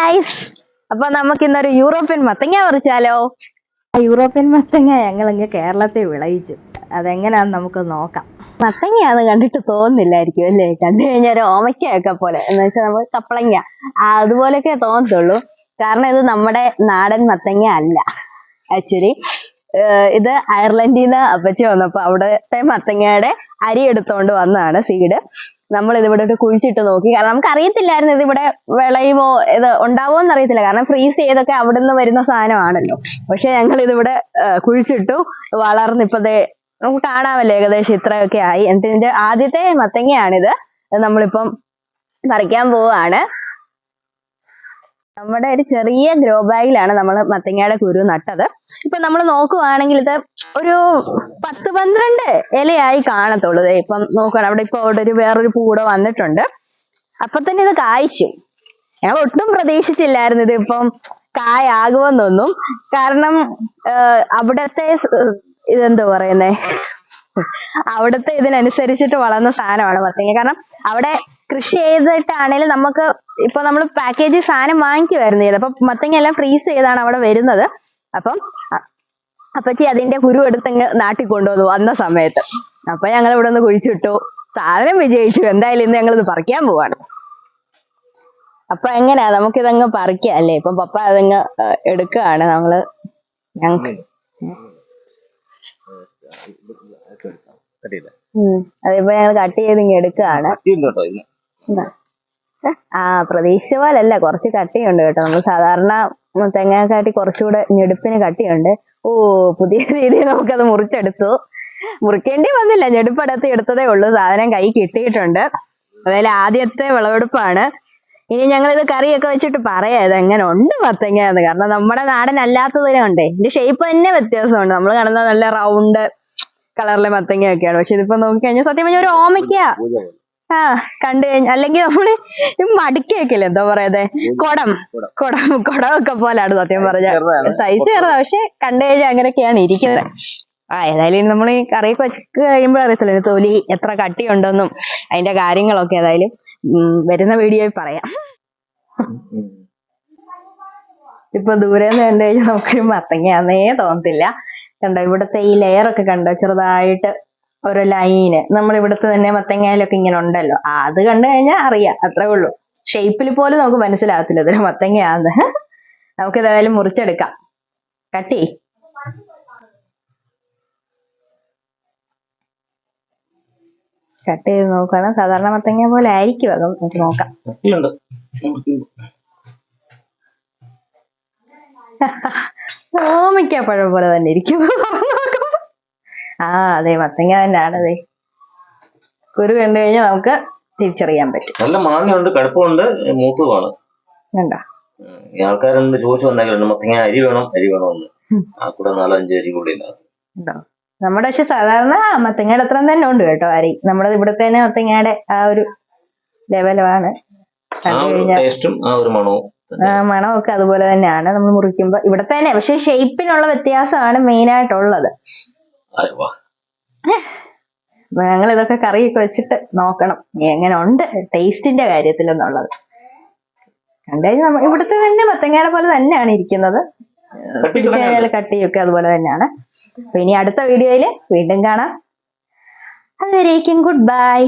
Guys, അപ്പൊ നമുക്ക് ഇന്നൊരു യൂറോപ്യൻ മത്തങ്ങ പറിച്ചാലോ? യൂറോപ്യൻ മത്തങ്ങ ഞങ്ങൾ കേരളത്തിൽ വിളയിച്ചു. അതെങ്ങനെയാന്ന് നമുക്ക് നോക്കാം. മത്തങ്ങയാന്ന് കണ്ടിട്ട് തോന്നുന്നില്ലായിരിക്കും അല്ലേ? കണ്ടു കഴിഞ്ഞാൽ ഒരു ഓമയ്ക്കയൊക്കെ പോലെ, എന്ന് വെച്ചാൽ നമ്മൾ കപ്പളങ്ങ അതുപോലെയൊക്കെ തോന്നത്തുള്ളൂ. കാരണം ഇത് നമ്മുടെ നാടൻ മത്തങ്ങ അല്ല. ആക്ച്വലി ഇത് അയർലൻഡിൽ നിന്ന് അപ്പച്ചി വന്നപ്പോ അവിടുത്തെ മത്തങ്ങയുടെ അരി എടുത്തോണ്ട് വന്നതാണ് സീഡ്. നമ്മൾ ഇതിവിടെ കുഴിച്ചിട്ട് നോക്കി. കാരണം നമുക്ക് അറിയത്തില്ലായിരുന്നു ഇതിവിടെ വിളയുമോ, ഇത് ഉണ്ടാവോ എന്ന് അറിയത്തില്ല. കാരണം ഫ്രീസ് ചെയ്തൊക്കെ അവിടെ നിന്ന് വരുന്ന സാധനമാണല്ലോ. പക്ഷെ ഞങ്ങൾ ഇതിവിടെ കുഴിച്ചിട്ടു, വളർന്നിപ്പതേ നമുക്ക് കാണാമല്ലോ ഏകദേശം ഇത്രയൊക്കെ ആയി. ഇതിന്റെ ആദ്യത്തെ മത്തങ്ങയാണിത്. നമ്മളിപ്പം പറിക്കാൻ പോവാണ്. നമ്മുടെ ഒരു ചെറിയ ഗ്രോ ബാഗിലാണ് നമ്മൾ മത്തങ്ങയുടെ കുരു നട്ടത്. ഇപ്പൊ നമ്മൾ നോക്കുവാണെങ്കിൽ ഇത് ഒരു 10-12 ഇലയായി കാണത്തുള്ളൂ. ഇപ്പം നോക്കുകയാണ്, അവിടെ ഇപ്പൊ അവിടെ വേറൊരു പൂട വന്നിട്ടുണ്ട്. അപ്പൊ തന്നെ ഇത് കായ്ച്ചു. ഞങ്ങൾ ഒട്ടും പ്രതീക്ഷിച്ചില്ലായിരുന്നു ഇത് ഇപ്പം കായാകുമെന്നൊന്നും. കാരണം അവിടത്തെ ഇതെന്താ പറയുന്നേ, അവിടുത്തെ ഇതിനനുസരിച്ചിട്ട് വളർന്ന സാധനമാണ് മത്തങ്ങ. കാരണം അവിടെ കൃഷി ചെയ്തിട്ടാണേലും നമുക്ക് ഇപ്പൊ നമ്മൾ പാക്കേജിൽ സാധനം വാങ്ങിക്കുമായിരുന്നു ചെയ്ത്. അപ്പൊ മത്തങ്ങ എല്ലാം ഫ്രീസ് ചെയ്താണ് അവിടെ വരുന്നത്. അപ്പം അപ്പച്ചി അതിന്റെ കുരു എടുത്തങ്ങ് നാട്ടിൽ കൊണ്ടുവന്നു വന്ന സമയത്ത്. അപ്പൊ ഞങ്ങൾ ഇവിടെ ഒന്ന് കുഴിച്ചിട്ടു, സാധനം വിജയിച്ചു. എന്തായാലും ഇന്ന് ഞങ്ങളിത് പറിക്കാൻ പോവാണ്. അപ്പൊ എങ്ങനെയാ നമുക്കിതങ്ങ് പറിക്കാം അല്ലേ? ഇപ്പൊ പപ്പ അതങ്ങ് എടുക്കുകയാണ്. ഞങ്ങൾക്ക് അതിപ്പോ ഞങ്ങൾ കട്ട് ചെയ്ത് ഇങ്ങ് എടുക്കുകയാണ്. പ്രതീക്ഷിച്ച പോലല്ല, കുറച്ച് കട്ടിയുണ്ട് കേട്ടോ. നമ്മൾ സാധാരണ തെങ്ങയെക്കാട്ടി കുറച്ചുകൂടെ ഞെടുപ്പിന് കട്ടിയുണ്ട്. പുതിയ രീതിയിൽ നമുക്കത് മുറിക്കേണ്ടി വന്നില്ല. ഞെടുപ്പെടുത്ത് എടുത്തതേ ഉള്ളൂ. സാധനം കൈ കിട്ടിയിട്ടുണ്ട്. അതായത് ആദ്യത്തെ വിളവെടുപ്പാണ്. ഇനി ഞങ്ങൾ ഇത് കറിയൊക്കെ വെച്ചിട്ട് പറയാം ഇത് എങ്ങനെ ഉണ്ട് മത്തങ്ങന്ന്. കാരണം നമ്മുടെ നാടൻ അല്ലാത്തതിനുണ്ടേ ഇതിന്റെ ഷേപ്പ് തന്നെ വ്യത്യാസമുണ്ട്. നമ്മൾ കാണുന്ന നല്ല റൗണ്ട് കളറിലെ മത്തങ്ങയൊക്കെയാണ്. പക്ഷെ ഇതിപ്പോ നോക്കിക്കഴിഞ്ഞാൽ സത്യം പറഞ്ഞാൽ ഒരു ഓമയ്ക്ക കണ്ടു കഴിഞ്ഞാൽ, അല്ലെങ്കിൽ നമ്മള് മടിക്കൊക്കെ എന്താ പറയാതെ കുടമൊക്കെ പോലാണ് സത്യം പറഞ്ഞ. സൈസ് ചെറുതാ, പക്ഷെ കണ്ടു കഴിഞ്ഞാൽ അങ്ങനെയൊക്കെയാണ് ഇരിക്കുന്നത്. ഏതായാലും നമ്മൾ ഈ കറിയൊക്കെ വെച്ച് കഴിയുമ്പോൾ അറിയത്തില്ല തൊലി എത്ര കട്ടിയുണ്ടെന്നും അതിന്റെ കാര്യങ്ങളൊക്കെ ഏതായാലും വരുന്ന വീഡിയോയിൽ പറയാം. ഇപ്പൊ ദൂരെ നിന്ന് കണ്ടു കഴിഞ്ഞാൽ നമുക്കൊരു മത്തങ്ങയാന്നേ തോന്നത്തില്ല. കണ്ടോ ഇവിടുത്തെ ഈ ലെയറൊക്കെ കണ്ടോ, ചെറുതായിട്ട് ഓരോ ലൈന് നമ്മൾ ഇവിടുത്തെ തന്നെ മത്തങ്ങയിലൊക്കെ ഇങ്ങനെ ഉണ്ടല്ലോ. അത് കണ്ടു കഴിഞ്ഞാൽ അറിയാം, അത്രേ ഉള്ളൂ. ഷേപ്പിൽ പോലും നമുക്ക് മനസ്സിലാകത്തില്ല ഇതൊരു മത്തങ്ങയാന്ന്. നമുക്ക് ഏതായാലും മുറിച്ചെടുക്കാം. കട്ട് ചെയ്ത് നോക്കണം. സാധാരണ മത്തങ്ങ പോലെ ആയിരിക്കും അതും. നമുക്ക് നോക്കാം. ഓമയ്ക്കാപ്പഴം പോലെ തന്നെ ഇരിക്കും. അതെ മത്തങ്ങ തന്നെയാണ്. അതെ കുരു കണ്ടു കഴിഞ്ഞാൽ നമുക്ക് തിരിച്ചറിയാൻ പറ്റും. നല്ല മാങ്ങയുണ്ട്, കടുപ്പമുണ്ട്, മൂത്തതാണ്. കണ്ടോ ആൾക്കാരെന്ത് ചോദിച്ചു വന്നേക്കല്ലോ മത്തങ്ങ അരി വേണമെന്ന്. ആ കൂടെ 4-5 അരി കൂടി ഉണ്ടോ. നമ്മുടെ പക്ഷെ സാധാരണ മത്തങ്ങയുടെ അത്ര തന്നെ ഉണ്ട് കേട്ടോ അരി. നമ്മുടെ ഇവിടുത്തെ തന്നെ മത്തങ്ങയുടെ ആ ഒരു ലെവലാണ്. മണമൊക്കെ അതുപോലെ തന്നെയാണ് നമ്മൾ മുറിക്കുമ്പോ ഇവിടത്തെ തന്നെ. പക്ഷെ ഷേപ്പിനുള്ള വ്യത്യാസമാണ് മെയിൻ ആയിട്ടുള്ളത്. ഞങ്ങൾ ഇതൊക്കെ കറിയൊക്കെ വെച്ചിട്ട് നോക്കണം എങ്ങനെ ഉണ്ട് ടേസ്റ്റിന്റെ കാര്യത്തിൽ എന്നുള്ളത്. കണ്ടുകഴിഞ്ഞാൽ ഇവിടുത്തെ തന്നെ മത്തങ്ങയുടെ പോലെ തന്നെയാണ് ഇരിക്കുന്നത്. പിടിച്ചാൽ കട്ടിയൊക്കെ അതുപോലെ തന്നെയാണ്. അപ്പൊ ഇനി അടുത്ത വീഡിയോയില് വീണ്ടും കാണാം. അതുവരേക്കും ഗുഡ് ബൈ.